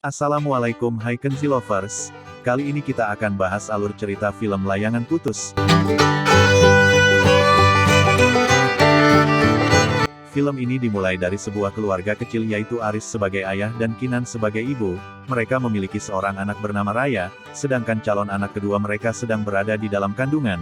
Assalamualaikum hai Kenzi Lovers, kali ini kita akan bahas alur cerita film Layangan Putus. Film ini dimulai dari sebuah keluarga kecil yaitu Aris sebagai ayah dan Kinan sebagai ibu. Mereka memiliki seorang anak bernama Raya, sedangkan calon anak kedua mereka sedang berada di dalam kandungan.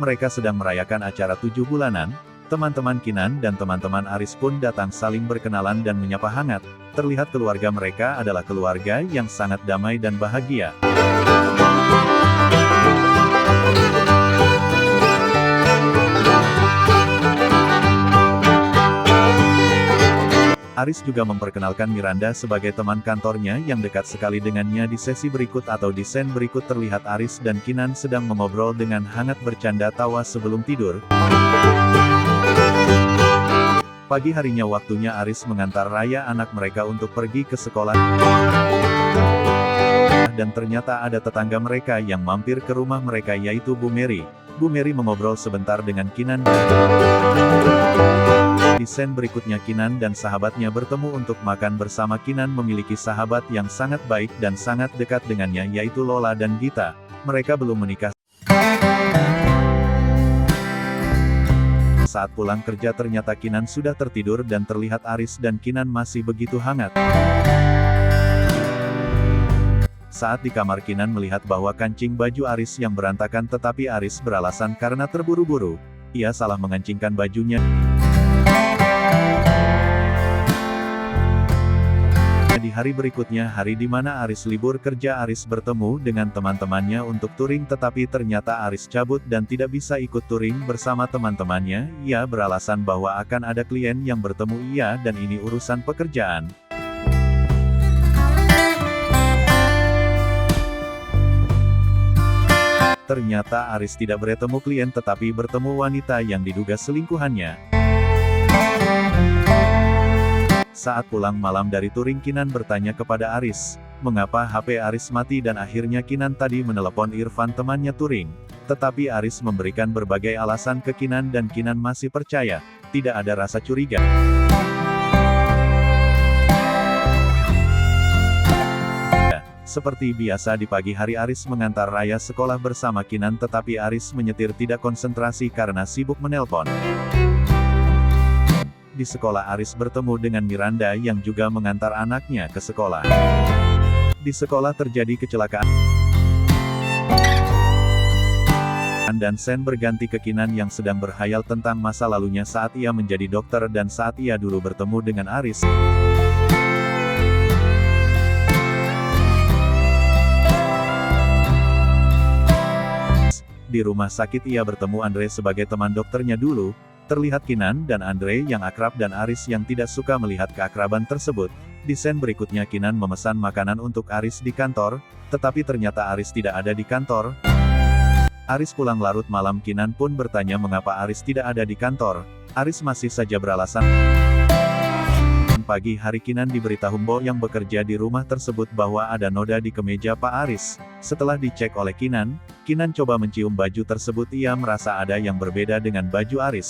Mereka sedang merayakan acara 7 bulanan. Teman-teman Kinan dan teman-teman Aris pun datang saling berkenalan dan menyapa hangat. Terlihat keluarga mereka adalah keluarga yang sangat damai dan bahagia. Aris juga memperkenalkan Miranda sebagai teman kantornya yang dekat sekali dengannya. Di sesi berikut atau di scene berikut terlihat Aris dan Kinan sedang mengobrol dengan hangat bercanda tawa sebelum tidur. Pagi harinya waktunya Aris mengantar Raya anak mereka untuk pergi ke sekolah. Dan ternyata ada tetangga mereka yang mampir ke rumah mereka yaitu Bu Mary. Bu Mary mengobrol sebentar dengan Kinan. Di scene berikutnya Kinan dan sahabatnya bertemu untuk makan bersama. Kinan memiliki sahabat yang sangat baik dan sangat dekat dengannya yaitu Lola dan Gita. Mereka belum menikah. Saat pulang kerja ternyata Kinan sudah tertidur dan terlihat Aris dan Kinan masih begitu hangat. Saat di kamar Kinan melihat bahwa kancing baju Aris yang berantakan tetapi Aris beralasan karena terburu-buru. Ia salah mengancingkan bajunya. Di hari berikutnya, hari di mana Aris libur kerja, Aris bertemu dengan teman-temannya untuk touring tetapi ternyata Aris cabut dan tidak bisa ikut touring bersama teman-temannya. Ia beralasan bahwa akan ada klien yang bertemu ia dan ini urusan pekerjaan. Ternyata Aris tidak bertemu klien tetapi bertemu wanita yang diduga selingkuhannya. Saat pulang malam dari touring Kinan bertanya kepada Aris, mengapa HP Aris mati dan akhirnya Kinan tadi menelepon Irfan temannya touring. Tetapi Aris memberikan berbagai alasan ke Kinan dan Kinan masih percaya, tidak ada rasa curiga. Seperti biasa di pagi hari Aris mengantar Raya sekolah bersama Kinan tetapi Aris menyetir tidak konsentrasi karena sibuk menelpon. Di sekolah Aris bertemu dengan Miranda yang juga mengantar anaknya ke sekolah. Di sekolah terjadi kecelakaan. Dan scene berganti ke Kinan yang sedang berkhayal tentang masa lalunya saat ia menjadi dokter dan saat ia dulu bertemu dengan Aris. Di rumah sakit ia bertemu Andre sebagai teman dokternya dulu. Terlihat Kinan dan Andre yang akrab dan Aris yang tidak suka melihat keakraban tersebut. Di scene berikutnya Kinan memesan makanan untuk Aris di kantor, tetapi ternyata Aris tidak ada di kantor. Aris pulang larut malam. Kinan pun bertanya mengapa Aris tidak ada di kantor. Aris masih saja beralasan. Pagi hari Kinan diberitahu Mbok yang bekerja di rumah tersebut bahwa ada noda di kemeja Pak Aris. Setelah dicek oleh Kinan, Kinan coba mencium baju tersebut. Ia merasa ada yang berbeda dengan baju Aris.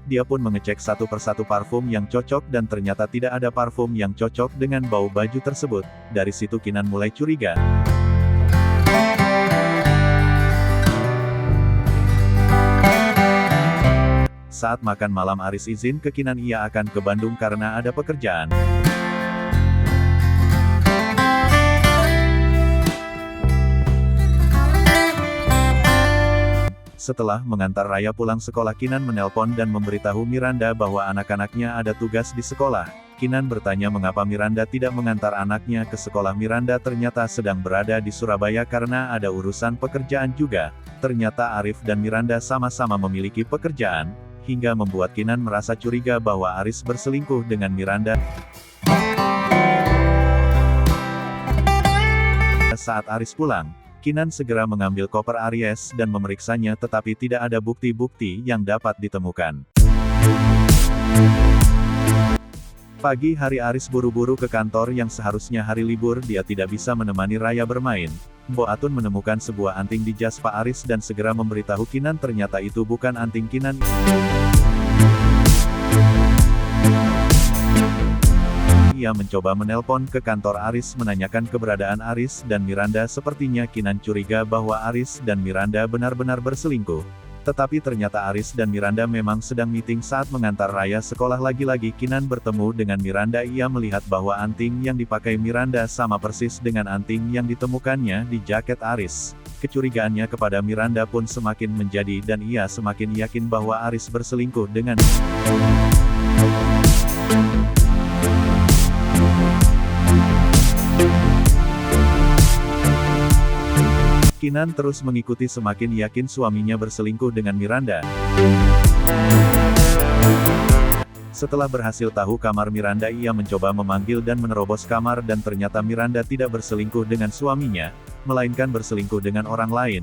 Dia pun mengecek satu persatu parfum yang cocok dan ternyata tidak ada parfum yang cocok dengan bau baju tersebut. Dari situ Kinan mulai curiga. Saat makan malam Aris izin ke Kinan ia akan ke Bandung karena ada pekerjaan. Setelah mengantar Raya pulang sekolah Kinan menelpon dan memberitahu Miranda bahwa anak-anaknya ada tugas di sekolah. Kinan bertanya mengapa Miranda tidak mengantar anaknya ke sekolah. Miranda ternyata sedang berada di Surabaya karena ada urusan pekerjaan juga. Ternyata Arif dan Miranda sama-sama memiliki pekerjaan. Hingga membuat Kinan merasa curiga bahwa Aris berselingkuh dengan Miranda. Saat Aris pulang, Kinan segera mengambil koper Aries dan memeriksanya tetapi tidak ada bukti-bukti yang dapat ditemukan. Pagi hari Aris buru-buru ke kantor yang seharusnya hari libur dia tidak bisa menemani Raya bermain. Mbok Atun menemukan sebuah anting di jas Pak Aris dan segera memberitahu Kinan ternyata itu bukan anting Kinan. ia mencoba menelpon ke kantor Aris menanyakan keberadaan Aris dan Miranda. Sepertinya Kinan curiga bahwa Aris dan Miranda benar-benar berselingkuh. Tetapi ternyata Aris dan Miranda memang sedang meeting saat mengantar Raya sekolah. Lagi-lagi Kinan bertemu dengan Miranda. Ia melihat bahwa anting yang dipakai Miranda sama persis dengan anting yang ditemukannya di jaket Aris. Kecurigaannya kepada Miranda pun semakin menjadi dan ia semakin yakin bahwa Aris berselingkuh dengan Kinan terus mengikuti semakin yakin suaminya berselingkuh dengan Miranda. Setelah berhasil tahu kamar Miranda, ia mencoba memanggil dan menerobos kamar dan ternyata Miranda tidak berselingkuh dengan suaminya, melainkan berselingkuh dengan orang lain.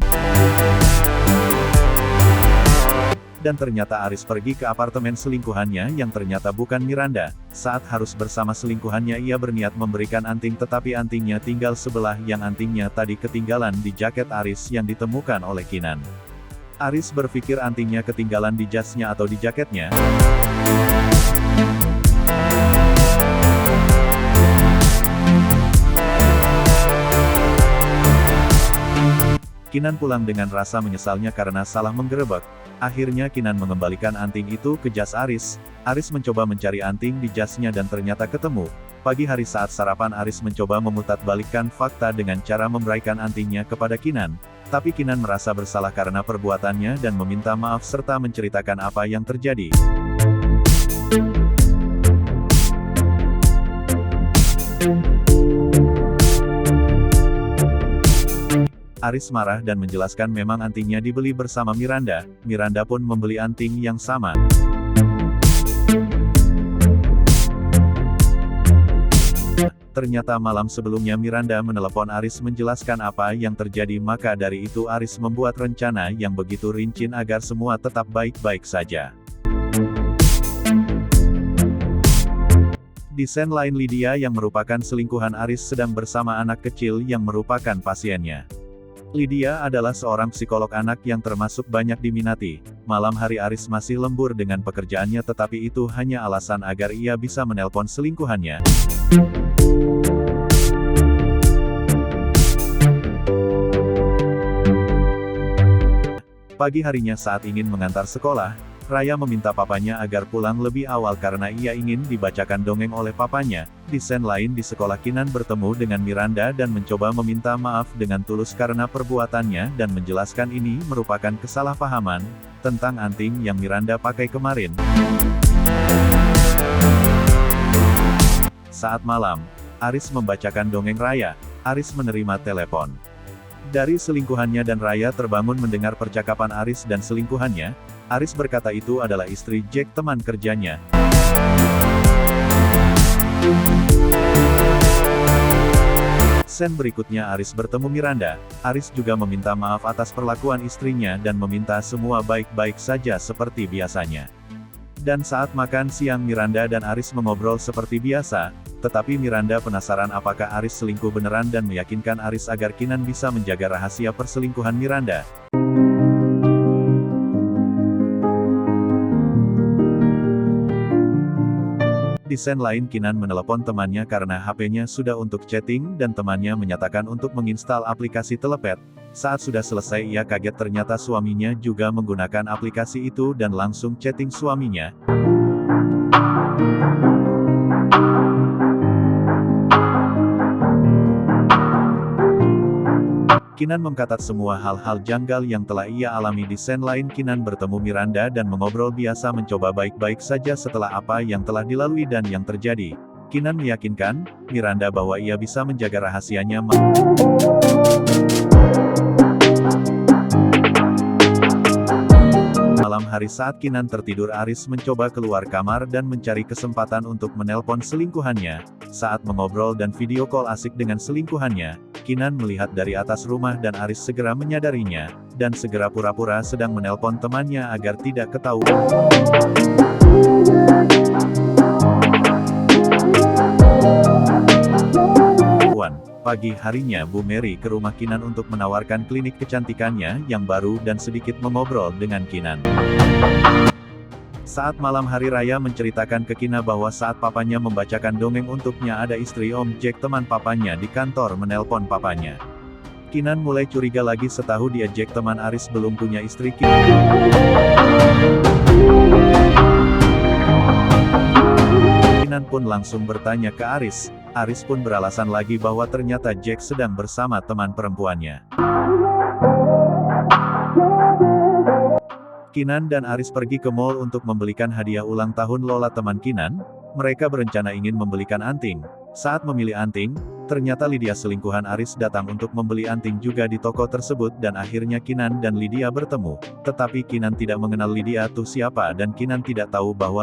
Dan ternyata Aris pergi ke apartemen selingkuhannya yang ternyata bukan Miranda. Saat harus bersama selingkuhannya, ia berniat memberikan anting tetapi antingnya tinggal sebelah yang antingnya tadi ketinggalan di jaket Aris yang ditemukan oleh Kinan. Aris berpikir antingnya ketinggalan di jasnya atau di jaketnya. Kinan pulang dengan rasa menyesalnya karena salah menggerebek. Akhirnya Kinan mengembalikan anting itu ke jas Aris. Aris mencoba mencari anting di jasnya dan ternyata ketemu. Pagi hari saat sarapan, Aris mencoba memutarbalikkan fakta dengan cara memberikan antingnya kepada Kinan. Tapi Kinan merasa bersalah karena perbuatannya dan meminta maaf serta menceritakan apa yang terjadi. Aris marah dan menjelaskan memang antingnya dibeli bersama Miranda. Miranda pun membeli anting yang sama. Ternyata malam sebelumnya Miranda menelepon Aris menjelaskan apa yang terjadi, maka dari itu Aris membuat rencana yang begitu rinci agar semua tetap baik-baik saja. Di scene lain, Lydia yang merupakan selingkuhan Aris sedang bersama anak kecil yang merupakan pasiennya. Lydia adalah seorang psikolog anak yang termasuk banyak diminati. Malam hari Aris masih lembur dengan pekerjaannya tetapi itu hanya alasan agar ia bisa menelpon selingkuhannya. Pagi harinya saat ingin mengantar sekolah, Raya meminta papanya agar pulang lebih awal karena ia ingin dibacakan dongeng oleh papanya. Di scene lain di sekolah, Kinan bertemu dengan Miranda dan mencoba meminta maaf dengan tulus karena perbuatannya dan menjelaskan ini merupakan kesalahpahaman tentang anting yang Miranda pakai kemarin. Saat malam, Aris membacakan dongeng Raya. Aris menerima telepon dari selingkuhannya dan Raya terbangun mendengar percakapan Aris dan selingkuhannya. Aris berkata itu adalah istri Jack, teman kerjanya. Scene berikutnya Aris bertemu Miranda. Aris juga meminta maaf atas perlakuan istrinya dan meminta semua baik-baik saja seperti biasanya. Dan saat makan siang Miranda dan Aris mengobrol seperti biasa, tetapi Miranda penasaran apakah Aris selingkuh beneran dan meyakinkan Aris agar Kinan bisa menjaga rahasia perselingkuhan Miranda. Di scene lain, Kinan menelepon temannya karena HP-nya sudah untuk chatting dan temannya menyatakan untuk menginstal aplikasi Telepet. Saat sudah selesai ia kaget ternyata suaminya juga menggunakan aplikasi itu dan langsung chatting suaminya. Kinan mengcatat semua hal-hal janggal yang telah ia alami. Di scene lain, Kinan bertemu Miranda dan mengobrol biasa mencoba baik-baik saja setelah apa yang telah dilalui dan yang terjadi. Kinan meyakinkan Miranda bahwa ia bisa menjaga rahasianya. Malam hari saat Kinan tertidur, Aris mencoba keluar kamar dan mencari kesempatan untuk menelpon selingkuhannya. Saat mengobrol dan video call asik dengan selingkuhannya, Kinan melihat dari atas rumah dan Aris segera menyadarinya, dan segera pura-pura sedang menelpon temannya agar tidak ketahuan. Pagi harinya Bu Mary ke rumah Kinan untuk menawarkan klinik kecantikannya yang baru dan sedikit mengobrol dengan Kinan. Saat malam hari raya menceritakan ke Kina bahwa saat papanya membacakan dongeng untuknya ada istri Om Jack teman papanya di kantor menelpon papanya. Kinan mulai curiga lagi setahu dia Jack teman Aris belum punya istri. Kinan pun langsung bertanya ke Aris. Aris pun beralasan lagi bahwa ternyata Jack sedang bersama teman perempuannya. Kinan dan Aris pergi ke mall untuk membelikan hadiah ulang tahun Lola teman Kinan. Mereka berencana ingin membelikan anting. Saat memilih anting, ternyata Lydia selingkuhan Aris datang untuk membeli anting juga di toko tersebut dan akhirnya Kinan dan Lydia bertemu. Tetapi Kinan tidak mengenal Lydia itu siapa dan Kinan tidak tahu bahwa